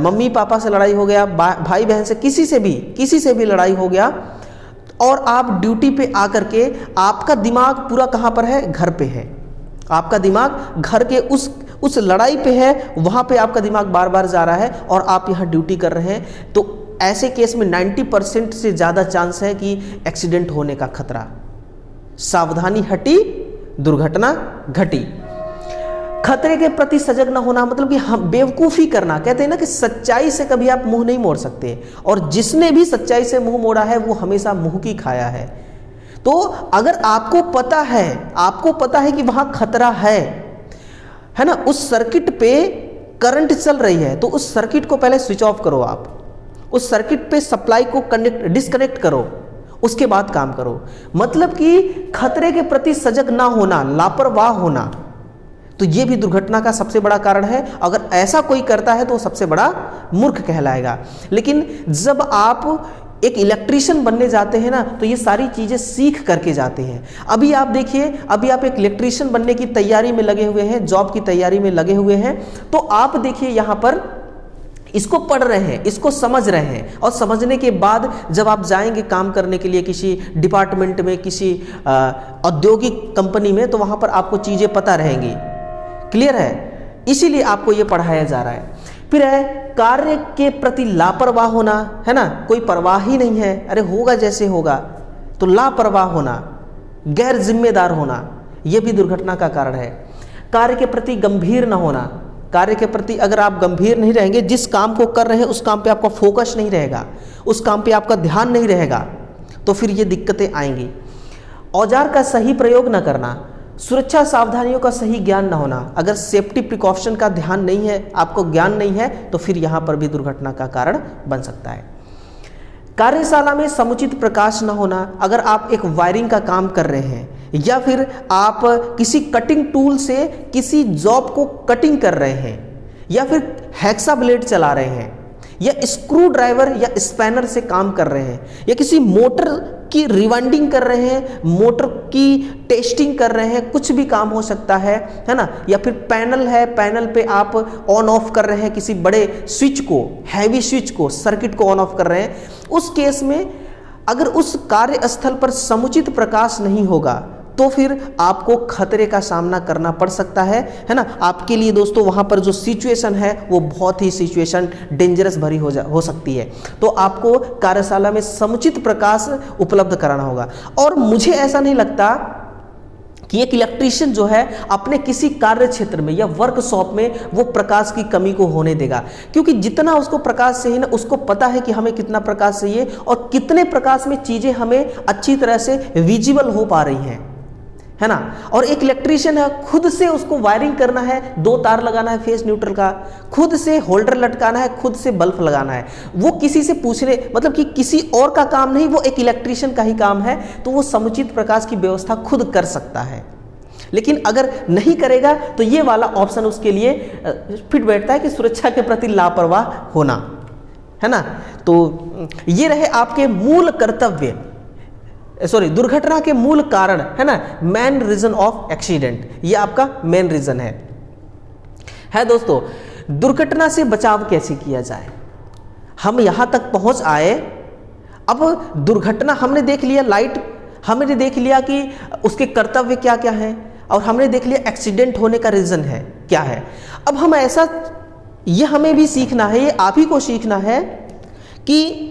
मम्मी पापा से लड़ाई हो गया, भाई बहन से, किसी से भी लड़ाई हो गया, और आप ड्यूटी पे आकर के आपका दिमाग पूरा कहाँ पर है? घर पे है। आपका दिमाग घर के उस लड़ाई पे है, वहाँ पे आपका दिमाग बार बार जा रहा है और आप यहाँ ड्यूटी कर रहे हैं। तो ऐसे केस में 90% से ज़्यादा चांस है कि एक्सीडेंट होने का खतरा। सावधानी हटी, दुर्घटना घटी। खतरे के प्रति सजग न होना, मतलब कि हम बेवकूफ़ी करना। कहते हैं ना कि सच्चाई से कभी आप मुंह नहीं मोड़ सकते, और जिसने भी सच्चाई से मुंह मोड़ा है वो हमेशा मुंह की खाया है। तो अगर आपको पता है कि वहाँ खतरा है ना, उस सर्किट पे करंट चल रही है, तो उस सर्किट को पहले स्विच ऑफ करो। आप उस सर्किट पे सप्लाई को डिस्कनेक्ट करो, उसके बाद काम करो। मतलब कि खतरे के प्रति सजग ना होना, लापरवाह होना, तो ये भी दुर्घटना का सबसे बड़ा कारण है। अगर ऐसा कोई करता है तो सबसे बड़ा मूर्ख कहलाएगा। लेकिन जब आप एक इलेक्ट्रीशियन बनने जाते हैं ना, तो ये सारी चीज़ें सीख करके जाते हैं। अभी आप देखिए, अभी आप एक इलेक्ट्रीशियन बनने की तैयारी में लगे हुए हैं, जॉब की तैयारी में लगे हुए हैं, तो आप देखिए यहाँ पर इसको पढ़ रहे हैं, इसको समझ रहे हैं, और समझने के बाद जब आप जाएंगे काम करने के लिए किसी डिपार्टमेंट में, किसी औद्योगिक कंपनी में, तो वहाँ पर आपको चीज़ें पता रहेंगी। क्लियर है? इसीलिए आपको ये पढ़ाया जा रहा है। फिर है कार्य के प्रति लापरवाह होना, है ना, कोई परवाह ही नहीं है, अरे होगा जैसे होगा, तो लापरवाह होना, गैर जिम्मेदार होना, यह भी दुर्घटना का कारण है। कार्य के प्रति गंभीर न होना, कार्य के प्रति अगर आप गंभीर नहीं रहेंगे, जिस काम को कर रहे हैं उस काम पे आपका फोकस नहीं रहेगा, उस काम पे आपका ध्यान नहीं रहेगा, तो फिर ये दिक्कतें आएंगी। औजार का सही प्रयोग न करना, सुरक्षा सावधानियों का सही ज्ञान न होना, अगर सेफ्टी प्रिकॉशन का ध्यान नहीं है, आपको ज्ञान नहीं है, तो फिर यहाँ पर भी दुर्घटना का कारण बन सकता है। कार्यशाला में समुचित प्रकाश न होना, अगर आप एक वायरिंग का काम कर रहे हैं या फिर आप किसी कटिंग टूल से किसी जॉब को कटिंग कर रहे हैं या फिर हैक्सा ब्लेड चला रहे हैं या स्क्रू ड्राइवर या स्पैनर से काम कर रहे हैं या किसी मोटर की रिवाइंडिंग कर रहे हैं, मोटर की टेस्टिंग कर रहे हैं, कुछ भी काम हो सकता है ना, या फिर पैनल है, पैनल पे आप ऑन ऑफ कर रहे हैं किसी बड़े स्विच को, हैवी स्विच को, सर्किट को ऑन ऑफ कर रहे हैं, उस केस में अगर उस कार्यस्थल पर समुचित प्रकाश नहीं होगा तो फिर आपको खतरे का सामना करना पड़ सकता है ना। आपके लिए दोस्तों वहाँ पर जो सिचुएशन है वो बहुत ही सिचुएशन डेंजरस भरी हो सकती है, तो आपको कार्यशाला में समुचित प्रकाश उपलब्ध कराना होगा। और मुझे ऐसा नहीं लगता कि एक इलेक्ट्रीशियन जो है अपने किसी कार्य क्षेत्र में या वर्कशॉप में वो प्रकाश की कमी को होने देगा, क्योंकि जितना उसको प्रकाश चाहिए ना, उसको पता है कि हमें कितना प्रकाश चाहिए और कितने प्रकाश में चीज़ें हमें अच्छी तरह से विजिबल हो पा रही हैं, है ना। और एक इलेक्ट्रीशियन है, खुद से उसको वायरिंग करना है, 2 तार लगाना है फेस न्यूट्रल का, खुद से होल्डर लटकाना है, खुद से बल्ब लगाना है, वो किसी से पूछने मतलब कि किसी और का काम नहीं, वो एक इलेक्ट्रीशियन का ही काम है, तो वो समुचित प्रकाश की व्यवस्था खुद कर सकता है। लेकिन अगर नहीं करेगा तो ये वाला ऑप्शन उसके लिए फिट बैठता है कि सुरक्षा के प्रति लापरवाह होना, है ना। तो ये रहे आपके मूल कर्तव्य, दुर्घटना के मूल कारण, है ना, मेन रीजन ऑफ एक्सीडेंट, ये आपका मेन रीजन है दोस्तों। दुर्घटना से बचाव कैसे किया जाए, हम यहां तक पहुंच आए, अब दुर्घटना हमने देख लिया, लाइट हमने देख लिया कि उसके कर्तव्य क्या क्या है, और हमने देख लिया एक्सीडेंट होने का रीजन है क्या है। अब हम ऐसा, ये हमें भी सीखना है, ये आप ही को सीखना है कि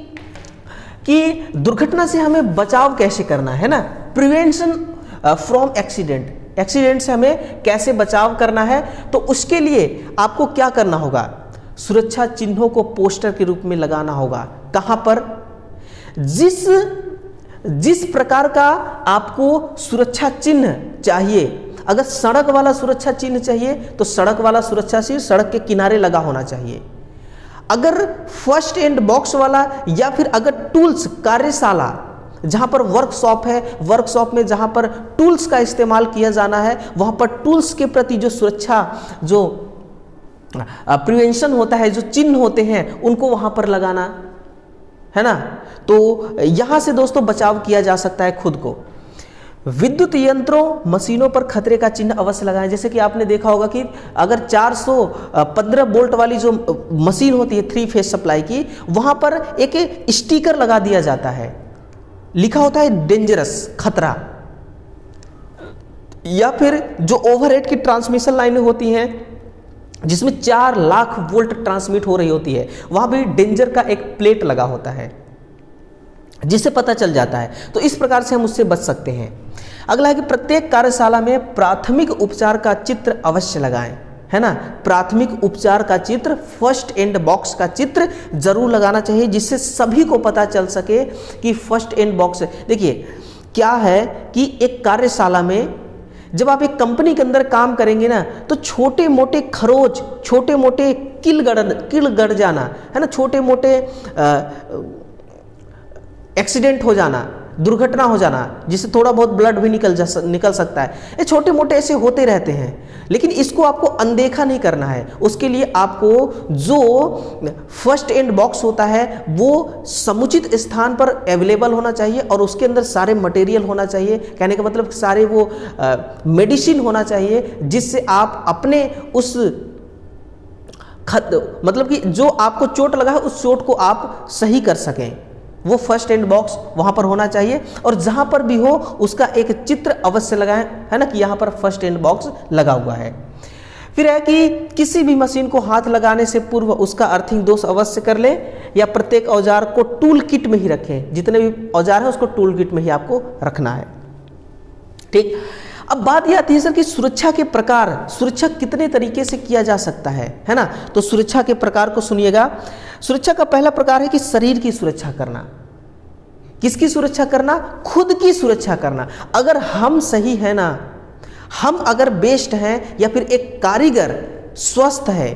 दुर्घटना से हमें बचाव कैसे करना है ना, प्रिवेंशन फ्रॉम एक्सीडेंट, एक्सीडेंट से हमें कैसे बचाव करना है। तो उसके लिए आपको क्या करना होगा, सुरक्षा चिन्हों को पोस्टर के रूप में लगाना होगा। कहां पर, जिस प्रकार का आपको सुरक्षा चिन्ह चाहिए, अगर सड़क वाला सुरक्षा चिन्ह चाहिए तो सड़क वाला सुरक्षा चिन्ह सड़क के किनारे लगा होना चाहिए। अगर फर्स्ट एड बॉक्स वाला, या फिर अगर टूल्स, कार्यशाला जहां पर वर्कशॉप है, वर्कशॉप में जहां पर टूल्स का इस्तेमाल किया जाना है, वहां पर टूल्स के प्रति जो सुरक्षा, जो प्रिवेंशन होता है, जो चिन्ह होते हैं, उनको वहां पर लगाना, है ना। तो यहां से दोस्तों बचाव किया जा सकता है खुद को। विद्युत यंत्रों, मशीनों पर खतरे का चिन्ह अवश्य लगाएं। जैसे कि आपने देखा होगा कि अगर 415 वोल्ट वाली जो मशीन होती है 3 फेज सप्लाई की, वहां पर एक स्टिकर लगा दिया जाता है, लिखा होता है डेंजरस, खतरा। या फिर जो ओवरहेड की ट्रांसमिशन लाइनें होती हैं जिसमें 4 लाख वोल्ट ट्रांसमिट हो रही होती है, वहां भी डेंजर का एक प्लेट लगा होता है जिससे पता चल जाता है। तो इस प्रकार से हम उससे बच सकते हैं। अगला है कि प्रत्येक कार्यशाला में प्राथमिक उपचार का चित्र अवश्य लगाएं, है ना। प्राथमिक उपचार का चित्र, फर्स्ट एड बॉक्स का चित्र जरूर लगाना चाहिए, जिससे सभी को पता चल सके कि फर्स्ट एड बॉक्स। देखिए क्या है कि एक कार्यशाला में जब आप एक कंपनी के अंदर काम करेंगे ना, तो छोटे मोटे खरोच, छोटे मोटे किल गड़ जाना, है ना, छोटे मोटे एक्सीडेंट हो जाना, दुर्घटना हो जाना, जिससे थोड़ा बहुत ब्लड भी निकल सकता है, ये छोटे मोटे ऐसे होते रहते हैं, लेकिन इसको आपको अनदेखा नहीं करना है। उसके लिए आपको जो फर्स्ट एड बॉक्स होता है वो समुचित स्थान पर अवेलेबल होना चाहिए और उसके अंदर सारे मटेरियल होना चाहिए, कहने का मतलब सारे वो मेडिसिन होना चाहिए, जिससे आप अपने उस मतलब कि जो आपको चोट लगा है उस चोट को आप सही कर सकें। वो फर्स्ट एड बॉक्स वहां पर होना चाहिए और जहां पर भी हो उसका एक चित्र अवश्य लगाएं, है ना, कि यहां पर फर्स्ट एड बॉक्स लगा हुआ है। फिर है कि किसी भी मशीन को हाथ लगाने से पूर्व उसका अर्थिंग दोष अवश्य कर ले या प्रत्येक औजार को टूल किट में ही रखें। जितने भी औजार है उसको टूल किट में ही आपको रखना है। ठीक, अब बात यह आती है सर कि सुरक्षा के प्रकार, सुरक्षा कितने तरीके से किया जा सकता है ना। तो सुरक्षा के प्रकार को सुनिएगा। सुरक्षा का पहला प्रकार है कि शरीर की सुरक्षा करना। किसकी सुरक्षा करना? खुद की सुरक्षा करना। अगर हम सही है ना, हम अगर बेस्ट हैं या फिर एक कारीगर स्वस्थ है,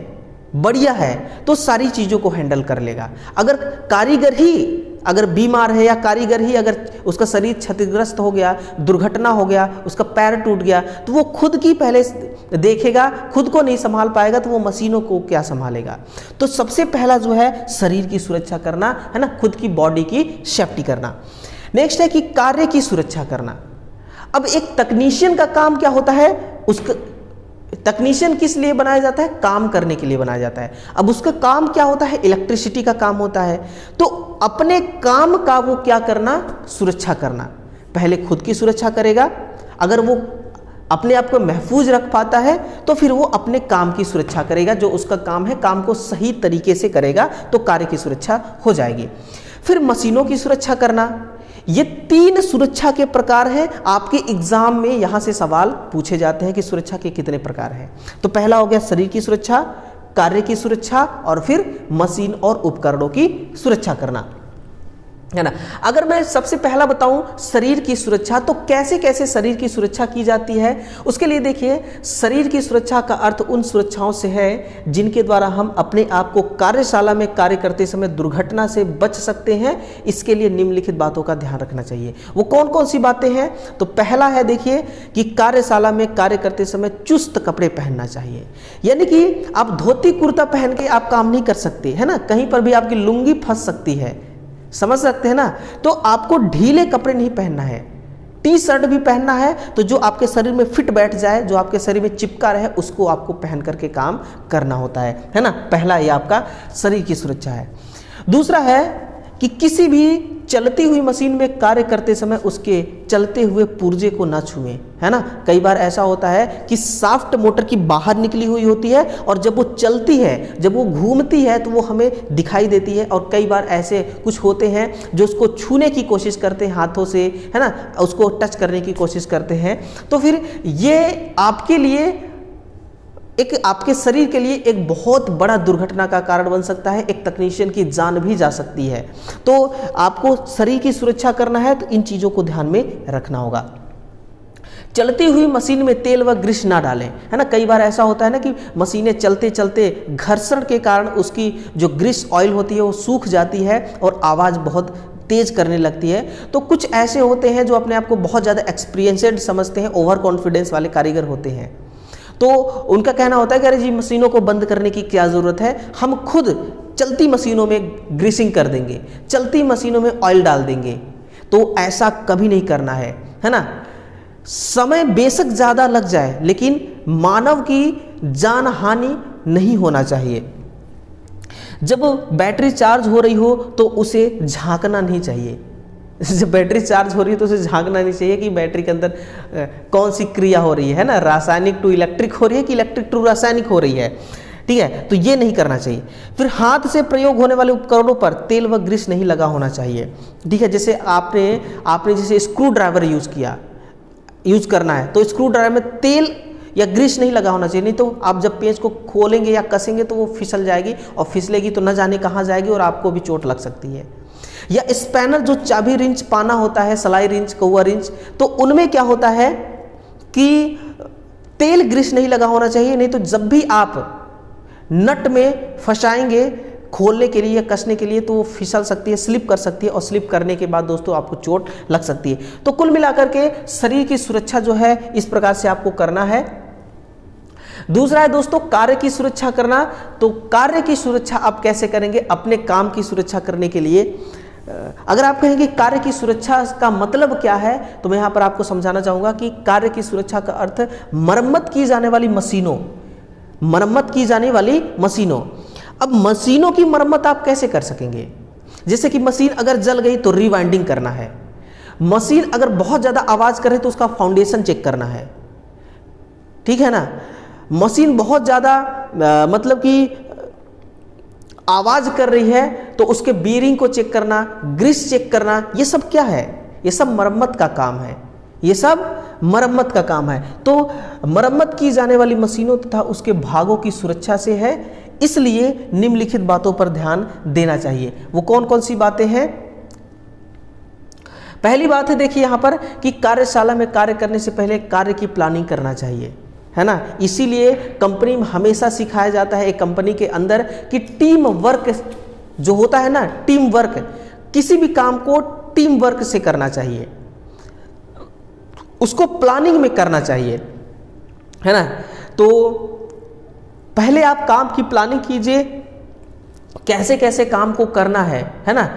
बढ़िया है, तो सारी चीजों को हैंडल कर लेगा। अगर कारीगर ही अगर बीमार है या कारीगर ही अगर उसका शरीर क्षतिग्रस्त हो गया, दुर्घटना हो गया, उसका पैर टूट गया, तो वो खुद की पहले देखेगा, खुद को नहीं संभाल पाएगा तो वो मशीनों को क्या संभालेगा। तो सबसे पहला जो है शरीर की सुरक्षा करना, है ना, खुद की बॉडी की सेफ्टी करना। नेक्स्ट है कि कार्य की सुरक्षा करना। अब एक तकनीशियन का काम क्या होता है? उसका तकनीशियन किस लिए बनाया जाता है? काम करने के लिए बनाया जाता है। अब उसका काम क्या होता है? इलेक्ट्रिसिटी का काम होता है। तो अपने काम का वो क्या करना? सुरक्षा करना। पहले खुद की सुरक्षा करेगा, अगर वो अपने आप को महफूज रख पाता है तो फिर वो अपने काम की सुरक्षा करेगा, जो उसका काम है, काम को सही तरीके से करेगा तो कार्य की सुरक्षा हो जाएगी। फिर मशीनों की सुरक्षा करना। ये 3 सुरक्षा के प्रकार हैं। आपके एग्जाम में यहां से सवाल पूछे जाते हैं कि सुरक्षा के कितने प्रकार हैं। तो पहला हो गया शरीर की सुरक्षा, कार्य की सुरक्षा और फिर मशीन और उपकरणों की सुरक्षा करना, है ना। अगर मैं सबसे पहला बताऊं शरीर की सुरक्षा, तो कैसे कैसे शरीर की सुरक्षा की जाती है, उसके लिए देखिए, शरीर की सुरक्षा का अर्थ उन सुरक्षाओं से है जिनके द्वारा हम अपने आप को कार्यशाला में कार्य करते समय दुर्घटना से बच सकते हैं। इसके लिए निम्नलिखित बातों का ध्यान रखना चाहिए। वो कौन कौन सी बातें हैं? तो पहला है देखिए कि कार्यशाला में कार्य करते समय चुस्त कपड़े पहनना चाहिए, यानी कि आप धोती कुर्ता पहन के आप काम नहीं कर सकते, है ना, कहीं पर भी आपकी लुंगी फंस सकती है, समझ सकते हैं ना। तो आपको ढीले कपड़े नहीं पहनना है, टी शर्ट भी पहनना है तो जो आपके शरीर में फिट बैठ जाए, जो आपके शरीर में चिपका रहे, उसको आपको पहन करके काम करना होता है ना। पहला ये आपका शरीर की सुरक्षा है। दूसरा है कि किसी भी चलती हुई मशीन में कार्य करते समय उसके चलते हुए पुर्जे को ना छुएं, है ना। कई बार ऐसा होता है कि शाफ्ट मोटर की बाहर निकली हुई होती है और जब वो चलती है, जब वो घूमती है तो वो हमें दिखाई देती है, और कई बार ऐसे कुछ होते हैं जो उसको छूने की कोशिश करते हैं हाथों से, है ना, उसको टच करने की कोशिश करते हैं। तो फिर ये आपके लिए आपके शरीर के लिए एक बहुत बड़ा दुर्घटना का कारण बन सकता है, एक तकनीशियन की जान भी जा सकती है। तो आपको शरीर की सुरक्षा करना है तो इन चीज़ों को ध्यान में रखना होगा। चलती हुई मशीन में तेल व ग्रीस ना डालें, है ना। कई बार ऐसा होता है ना कि मशीनें चलते चलते घर्षण के कारण उसकी जो ग्रीस ऑयल होती है वो सूख जाती है और आवाज़ बहुत तेज करने लगती है। तो कुछ ऐसे होते हैं जो अपने आप को बहुत ज़्यादा एक्सपीरियंसड समझते हैं, ओवर कॉन्फिडेंस वाले कारीगर होते हैं। तो उनका कहना होता है कि अरे जी मशीनों को बंद करने की क्या ज़रूरत है, हम खुद चलती मशीनों में ग्रीसिंग कर देंगे, चलती मशीनों में ऑयल डाल देंगे। तो ऐसा कभी नहीं करना है ना। समय बेशक ज़्यादा लग जाए लेकिन मानव की जान हानि नहीं होना चाहिए। जब बैटरी चार्ज हो रही हो तो उसे झांकना नहीं चाहिए। जब बैटरी चार्ज हो रही है तो उसे झांकना नहीं चाहिए कि बैटरी के अंदर कौन सी क्रिया हो रही है ना, रासायनिक टू इलेक्ट्रिक हो रही है कि इलेक्ट्रिक टू रासायनिक हो रही है, ठीक है। तो ये नहीं करना चाहिए। फिर हाथ से प्रयोग होने वाले उपकरणों पर तेल व ग्रीस नहीं लगा होना चाहिए, ठीक है। जैसे आपने जैसे स्क्रू ड्राइवर यूज करना है तो स्क्रू ड्राइवर में तेल या ग्रीस नहीं लगा होना चाहिए, नहीं तो आप जब पेंच को खोलेंगे या कसेंगे तो वो फिसल जाएगी और फिसलेगी तो न जाने कहाँ जाएगी और आपको भी चोट लग सकती है। या स्पैनर जो चाबी रिंच पाना होता है, सलाई रिंच, कौवा रिंच, तो उनमें क्या होता है कि तेल ग्रीस नहीं लगा होना चाहिए, नहीं तो जब भी आप नट में फंसाएंगे, खोलने के लिए या कसने के लिए तो वो फिसल सकती है, स्लिप कर सकती है, और स्लिप करने के बाद दोस्तों आपको चोट लग सकती है। तो कुल मिलाकर के शरीर की सुरक्षा जो है इस प्रकार से आपको करना है। दूसरा है दोस्तों कार्य की सुरक्षा करना। तो कार्य की सुरक्षा आप कैसे करेंगे? अपने काम की सुरक्षा करने के लिए अगर आप कहेंगे कार्य की सुरक्षा का मतलब क्या है, तो मैं यहाँ पर आपको समझाना चाहूँगा कि कार्य की सुरक्षा का अर्थ मरम्मत की जाने वाली मशीनों, मरम्मत की जाने वाली मशीनों। अब मशीनों की मरम्मत आप कैसे कर सकेंगे? जैसे कि मशीन अगर जल गई तो रीवाइंडिंग करना है, मशीन अगर बहुत ज़्यादा आवाज़ करे तो उसका फाउंडेशन चेक करना है, ठीक है ना। मशीन बहुत ज़्यादा मतलब कि आवाज़ कर रही है तो उसके बीयरिंग को चेक करना, ग्रीस चेक करना, ये सब क्या है? ये सब मरम्मत का काम है, ये सब मरम्मत का काम है। तो मरम्मत की जाने वाली मशीनों तथा उसके भागों की सुरक्षा से है, इसलिए निम्नलिखित बातों पर ध्यान देना चाहिए। वो कौन कौन सी बातें हैं? पहली बात है देखिए यहाँ पर कि कार्यशाला में कार्य करने से पहले कार्य की प्लानिंग करना चाहिए, है ना। इसीलिए कंपनी में हमेशा सिखाया जाता है एक कंपनी के अंदर कि टीम वर्क जो होता है ना, टीम वर्क, किसी भी काम को टीम वर्क से करना चाहिए, उसको प्लानिंग में करना चाहिए, है ना। तो पहले आप काम की प्लानिंग कीजिए, कैसे कैसे काम को करना है ना।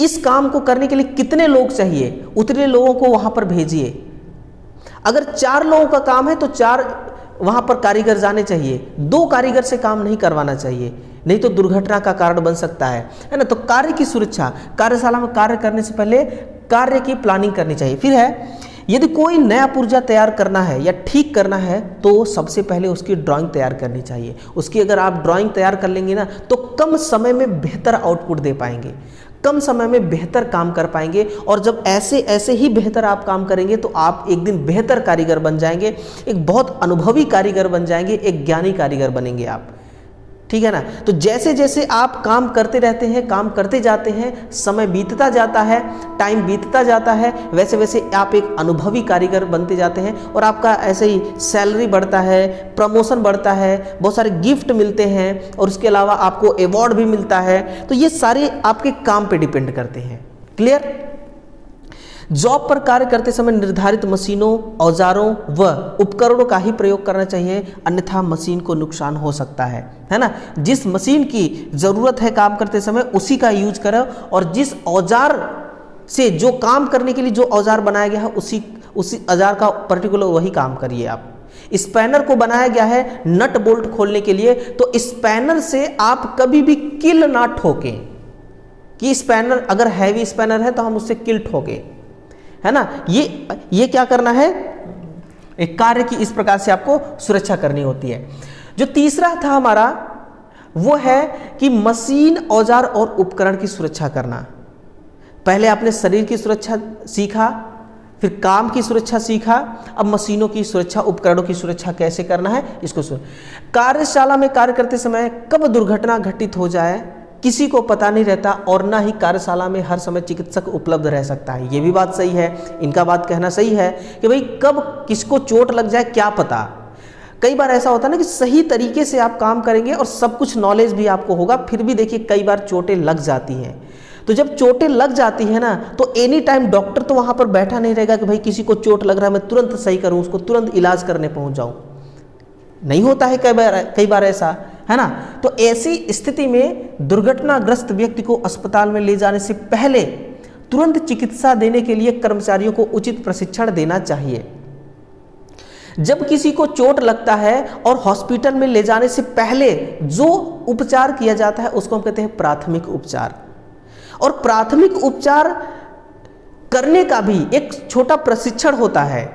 इस काम को करने के लिए कितने लोग चाहिए, उतने लोगों को वहां पर भेजिए। अगर 4 लोगों का काम है तो 4 वहां पर कारीगर जाने चाहिए, 2 कारीगर से काम नहीं करवाना चाहिए, नहीं तो दुर्घटना का कारण बन सकता है ना। तो कार्य की सुरक्षा, कार्यशाला में कार्य करने से पहले कार्य की प्लानिंग करनी चाहिए। फिर है यदि कोई नया पुर्जा तैयार करना है या ठीक करना है तो सबसे पहले उसकी ड्राइंग तैयार करनी चाहिए। उसकी अगर आप ड्राइंग तैयार कर लेंगे ना तो कम समय में बेहतर आउटपुट दे पाएंगे, कम समय में बेहतर काम कर पाएंगे। और जब ऐसे ही बेहतर आप काम करेंगे तो आप एक दिन बेहतर कारीगर बन जाएंगे, एक बहुत अनुभवी कारीगर बन जाएंगे, एक ज्ञानी कारीगर बनेंगे आप, ठीक है ना। तो जैसे जैसे आप काम करते रहते हैं, काम करते जाते हैं, समय बीतता जाता है, टाइम बीतता जाता है, वैसे वैसे आप एक अनुभवी कारीगर बनते जाते हैं और आपका ऐसे ही सैलरी बढ़ता है, प्रमोशन बढ़ता है, बहुत सारे गिफ्ट मिलते हैं और उसके अलावा आपको अवार्ड भी मिलता है। तो ये सारे आपके काम पे डिपेंड करते हैं। क्लियर? जॉब पर कार्य करते समय निर्धारित मशीनों, औजारों व उपकरणों का ही प्रयोग करना चाहिए, अन्यथा मशीन को नुकसान हो सकता है ना। जिस मशीन की ज़रूरत है काम करते समय उसी का यूज करो, और जिस औजार से जो काम करने के लिए जो औजार बनाया गया है उसी औजार का पर्टिकुलर वही काम करिए आप। स्पैनर को बनाया गया है नट बोल्ट खोलने के लिए, तो स्पैनर से आप कभी भी किल ना ठोकें कि स्पैनर अगर हैवी स्पैनर है तो हम उससे किल ठोके, है ना। ये क्या करना है? एक कार्य की इस प्रकार से आपको सुरक्षा करनी होती है। जो तीसरा था हमारा वो है कि मशीन, औजार और उपकरण की सुरक्षा करना। पहले आपने शरीर की सुरक्षा सीखा, फिर काम की सुरक्षा सीखा, अब मशीनों की सुरक्षा, उपकरणों की सुरक्षा कैसे करना है इसको कार्यशाला में कार्य करते समय कब दुर्घटना घटित हो जाए किसी को पता नहीं रहता, और ना ही कार्यशाला में हर समय चिकित्सक उपलब्ध रह सकता है। ये भी बात सही है, इनका बात कहना सही है कि भाई कब किसको चोट लग जाए क्या पता। कई बार ऐसा होता है ना कि सही तरीके से आप काम करेंगे और सब कुछ नॉलेज भी आपको होगा, फिर भी देखिए कई बार चोटें लग जाती हैं। तो जब चोटें लग जाती है ना तो एनी टाइम डॉक्टर तो वहाँ पर बैठा नहीं रहेगा कि भाई किसी को चोट लग रहा है मैं तुरंत सही करूँ, उसको तुरंत इलाज करने पहुँच जाऊँ। नहीं होता है कई बार ऐसा, है ना। तो ऐसी स्थिति में दुर्घटनाग्रस्त व्यक्ति को अस्पताल में ले जाने से पहले तुरंत चिकित्सा देने के लिए कर्मचारियों को उचित प्रशिक्षण देना चाहिए। जब किसी को चोट लगता है और हॉस्पिटल में ले जाने से पहले जो उपचार किया जाता है उसको हम कहते हैं प्राथमिक उपचार। और प्राथमिक उपचार करने का भी एक छोटा प्रशिक्षण होता है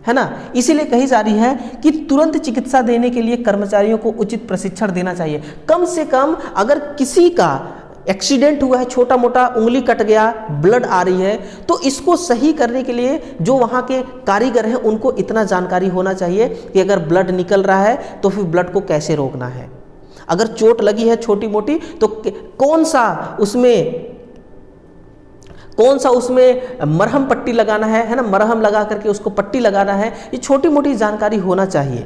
ना। इसीलिए कही जा रही है कि तुरंत चिकित्सा देने के लिए कर्मचारियों को उचित प्रशिक्षण देना चाहिए। कम से कम अगर किसी का एक्सीडेंट हुआ है, छोटा मोटा उंगली कट गया, ब्लड आ रही है, तो इसको सही करने के लिए जो वहाँ के कारीगर हैं उनको इतना जानकारी होना चाहिए कि अगर ब्लड निकल रहा है तो फिर ब्लड को कैसे रोकना है। अगर चोट लगी है छोटी मोटी तो कौन सा उसमें मरहम पट्टी लगाना है ना, मरहम लगा करके उसको पट्टी लगाना है, ये छोटी मोटी जानकारी होना चाहिए।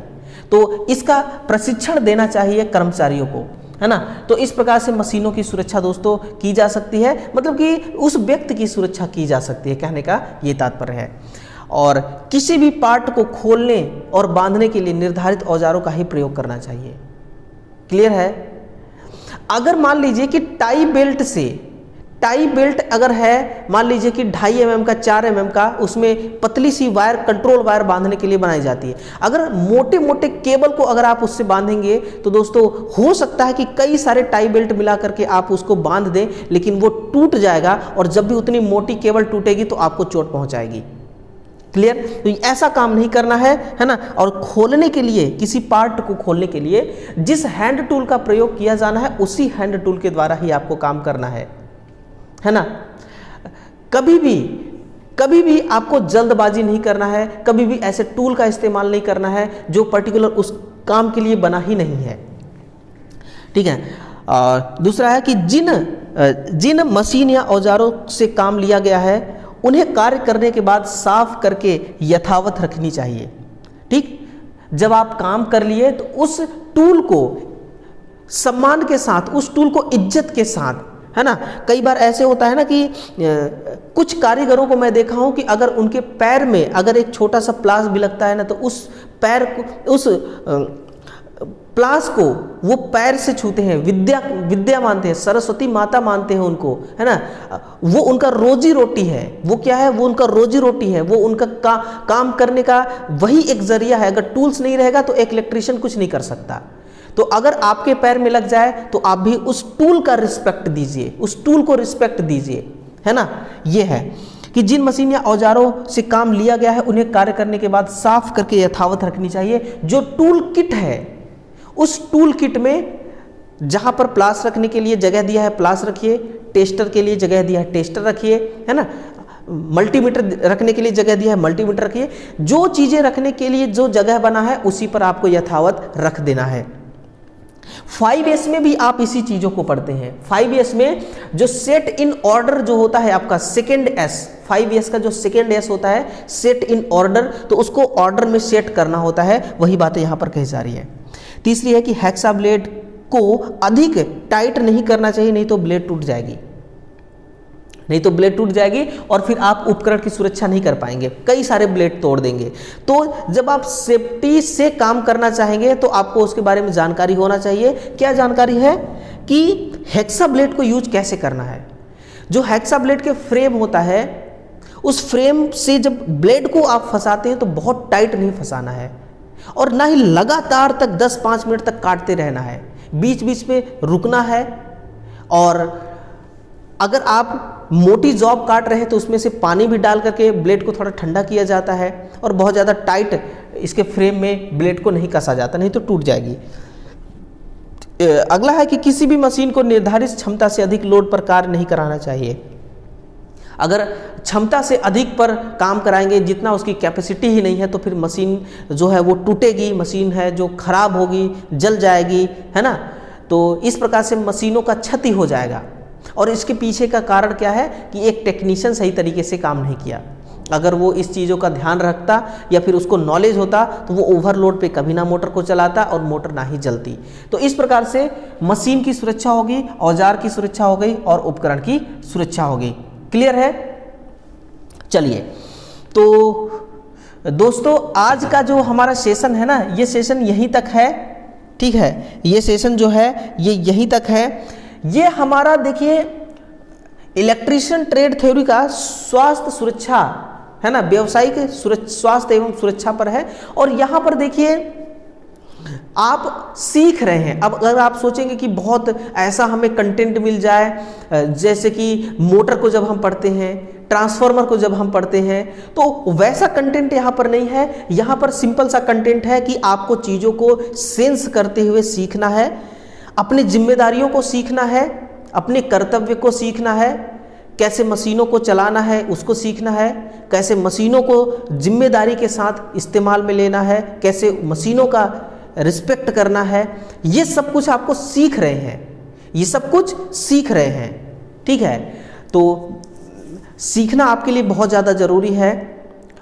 तो इसका प्रशिक्षण देना चाहिए कर्मचारियों को। है ना। तो इस प्रकार से मशीनों की सुरक्षा दोस्तों की जा सकती है, मतलब कि उस व्यक्ति की सुरक्षा की जा सकती है, कहने का ये तात्पर्य है। और किसी भी पार्ट को खोलने और बांधने के लिए निर्धारित औजारों का ही प्रयोग करना चाहिए। क्लियर है। अगर मान लीजिए कि टाई बेल्ट अगर है, मान लीजिए कि 2.5 mm का, 4 mm का, उसमें पतली सी वायर, कंट्रोल वायर बांधने के लिए बनाई जाती है। अगर मोटे मोटे केबल को अगर आप उससे बांधेंगे तो दोस्तों हो सकता है कि कई सारे टाई बेल्ट मिला करके आप उसको बांध दें, लेकिन वो टूट जाएगा और जब भी उतनी मोटी केबल टूटेगी तो आपको चोट पहुंचाएगी। क्लियर। तो ऐसा काम नहीं करना है ना। और खोलने के लिए, किसी पार्ट को खोलने के लिए जिस हैंड टूल का प्रयोग किया जाना है उसी हैंड टूल के द्वारा ही आपको काम करना है ना। कभी भी आपको जल्दबाजी नहीं करना है, कभी भी ऐसे टूल का इस्तेमाल नहीं करना है जो पर्टिकुलर उस काम के लिए बना ही नहीं है। ठीक है। दूसरा है कि जिन मशीन या औजारों से काम लिया गया है उन्हें कार्य करने के बाद साफ करके यथावत रखनी चाहिए। ठीक। जब आप काम कर लिए तो उस टूल को सम्मान के साथ, उस टूल को इज्जत के साथ, है ना। कई बार ऐसे होता है ना कि कुछ कारीगरों को मैं देखा हूं कि अगर उनके पैर में अगर एक छोटा सा प्लास भी लगता है ना तो उस पैर को, उस प्लास को वो पैर से छूते हैं, विद्या मानते हैं, सरस्वती माता मानते हैं उनको, है ना। वो उनका रोजी रोटी है। वो क्या है? वो उनका रोजी रोटी है। वो उनका काम करने का वही एक जरिया है। अगर टूल्स नहीं रहेगा तो एक इलेक्ट्रीशियन कुछ नहीं कर सकता। तो अगर आपके पैर में लग जाए तो आप भी उस टूल का रिस्पेक्ट दीजिए, उस टूल को रिस्पेक्ट दीजिए, है ना। ये है कि जिन मशीन या औजारों से काम लिया गया है उन्हें कार्य करने के बाद साफ करके यथावत रखनी चाहिए। जो टूल किट है उस टूल किट में जहां पर प्लास रखने के लिए जगह दिया है प्लास रखिए, टेस्टर के लिए जगह दिया है टेस्टर रखिए, है ना, मल्टीमीटर रखने के लिए जगह दिया है मल्टीमीटर रखिए। जो चीजें रखने के लिए जो जगह बना है उसी पर आपको यथावत रख देना है। 5S में भी आप इसी चीजों को पढ़ते हैं। 5S में जो सेट इन ऑर्डर जो होता है आपका सेकेंड S, 5S का जो सेकेंड S होता है सेट इन ऑर्डर, तो उसको ऑर्डर में सेट करना होता है। वही बातें यहां पर कही जा रही है। तीसरी है कि हेक्सा ब्लेड को अधिक टाइट नहीं करना चाहिए, नहीं तो ब्लेड टूट जाएगी, और फिर आप उपकरण की सुरक्षा नहीं कर पाएंगे, कई सारे ब्लेड तोड़ देंगे। तो जब आप सेफ्टी से काम करना चाहेंगे तो आपको उसके बारे में जानकारी होना चाहिए। क्या जानकारी है? कि हेक्सा ब्लेड को यूज कैसे करना है। जो हेक्सा ब्लेड के फ्रेम होता है उस फ्रेम से जब ब्लेड को आप फंसाते हैं तो बहुत टाइट नहीं फंसाना है, और ना ही लगातार तक 10-5 मिनट तक काटते रहना है, बीच बीच में रुकना है। और अगर आप मोटी जॉब काट रहे हैं तो उसमें से पानी भी डाल करके ब्लेड को थोड़ा ठंडा किया जाता है, और बहुत ज़्यादा टाइट इसके फ्रेम में ब्लेड को नहीं कसा जाता, नहीं तो टूट जाएगी। अगला है कि किसी भी मशीन को निर्धारित क्षमता से अधिक लोड पर कार्य नहीं कराना चाहिए। अगर क्षमता से अधिक पर काम कराएंगे, जितना उसकी कैपेसिटी ही नहीं है, तो फिर मशीन जो है वो टूटेगी, मशीन है जो खराब होगी, जल जाएगी, है ना। तो इस प्रकार से मशीनों का क्षति हो जाएगा। और इसके पीछे का कारण क्या है कि एक टेक्नीशियन सही तरीके से काम नहीं किया। अगर वो इस चीज़ों का ध्यान रखता या फिर उसको नॉलेज होता तो वो ओवरलोड पे कभी ना मोटर को चलाता और मोटर ना ही जलती। तो इस प्रकार से मशीन की सुरक्षा होगी, औजार की सुरक्षा हो गई और उपकरण की सुरक्षा होगी। क्लियर है? चलिए, तो दोस्तों आज का जो हमारा सेशन है ना, ये सेशन यहीं तक है। ठीक है, ये सेशन जो है ये यहीं तक है। ये हमारा देखिए इलेक्ट्रीशियन ट्रेड थ्योरी का स्वास्थ्य सुरक्षा है ना, व्यावसायिक स्वास्थ्य एवं सुरक्षा पर है। और यहाँ पर देखिए आप सीख रहे हैं। अब अगर आप सोचेंगे कि बहुत ऐसा हमें कंटेंट मिल जाए, जैसे कि मोटर को जब हम पढ़ते हैं, ट्रांसफार्मर को जब हम पढ़ते हैं, तो वैसा कंटेंट यहाँ पर नहीं है। यहाँ पर सिंपल सा कंटेंट है कि आपको चीज़ों को सेंस करते हुए सीखना है, अपनी जिम्मेदारियों को सीखना है, अपने कर्तव्य को सीखना है, कैसे मशीनों को चलाना है उसको सीखना है, कैसे मशीनों को जिम्मेदारी के साथ इस्तेमाल में लेना है, कैसे मशीनों का रिस्पेक्ट करना है। ये सब कुछ आपको सीख रहे हैं, ये सब कुछ सीख रहे हैं। ठीक है, तो सीखना आपके लिए बहुत ज़्यादा ज़रूरी है।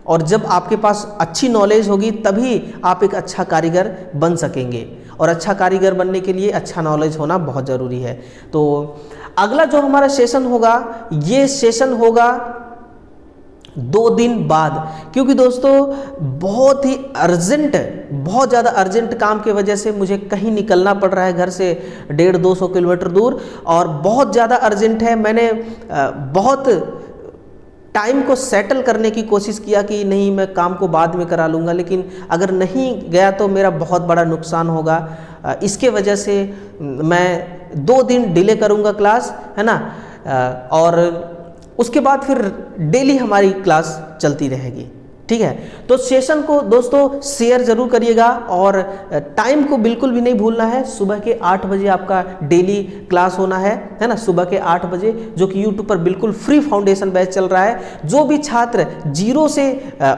और जब आपके पास अच्छी नॉलेज होगी तभी आप एक अच्छा कारीगर बन सकेंगे, और अच्छा कारीगर बनने के लिए अच्छा नॉलेज होना बहुत ज़रूरी है। तो अगला जो हमारा सेशन होगा, ये सेशन होगा 2 दिन बाद, क्योंकि दोस्तों बहुत ही अर्जेंट, बहुत ज़्यादा अर्जेंट काम की वजह से मुझे कहीं निकलना पड़ रहा है घर से 150-200 किलोमीटर दूर, और बहुत ज़्यादा अर्जेंट है। मैंने बहुत टाइम को सेटल करने की कोशिश किया कि नहीं मैं काम को बाद में करा लूँगा, लेकिन अगर नहीं गया तो मेरा बहुत बड़ा नुकसान होगा। इसके वजह से मैं 2 दिन डिले करूँगा क्लास, है ना, और उसके बाद फिर डेली हमारी क्लास चलती रहेगी, ठीक है। तो सेशन को दोस्तों शेयर जरूर करिएगा, और टाइम को बिल्कुल भी नहीं भूलना है। सुबह के 8 बजे आपका डेली क्लास होना है ना, सुबह के 8 बजे, जो कि यूट्यूब पर बिल्कुल फ्री फाउंडेशन बैच चल रहा है। जो भी छात्र जीरो से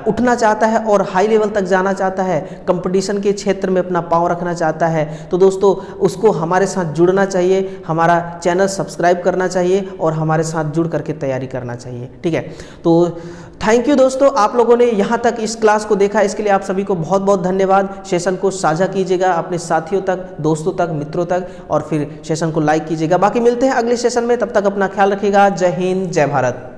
उठना चाहता है और हाई लेवल तक जाना चाहता है, कंपटीशन के क्षेत्र में अपना पाँव रखना चाहता है, तो दोस्तों उसको हमारे साथ जुड़ना चाहिए, हमारा चैनल सब्सक्राइब करना चाहिए और हमारे साथ जुड़ करके तैयारी करना चाहिए, ठीक है। तो थैंक यू दोस्तों, आप लोगों ने यहाँ तक इस क्लास को देखा, इसके लिए आप सभी को बहुत बहुत धन्यवाद। सेशन को साझा कीजिएगा अपने साथियों तक, दोस्तों तक, मित्रों तक, और फिर सेशन को लाइक कीजिएगा। बाकी मिलते हैं अगले सेशन में, तब तक अपना ख्याल रखिएगा। जय हिंद, जय भारत।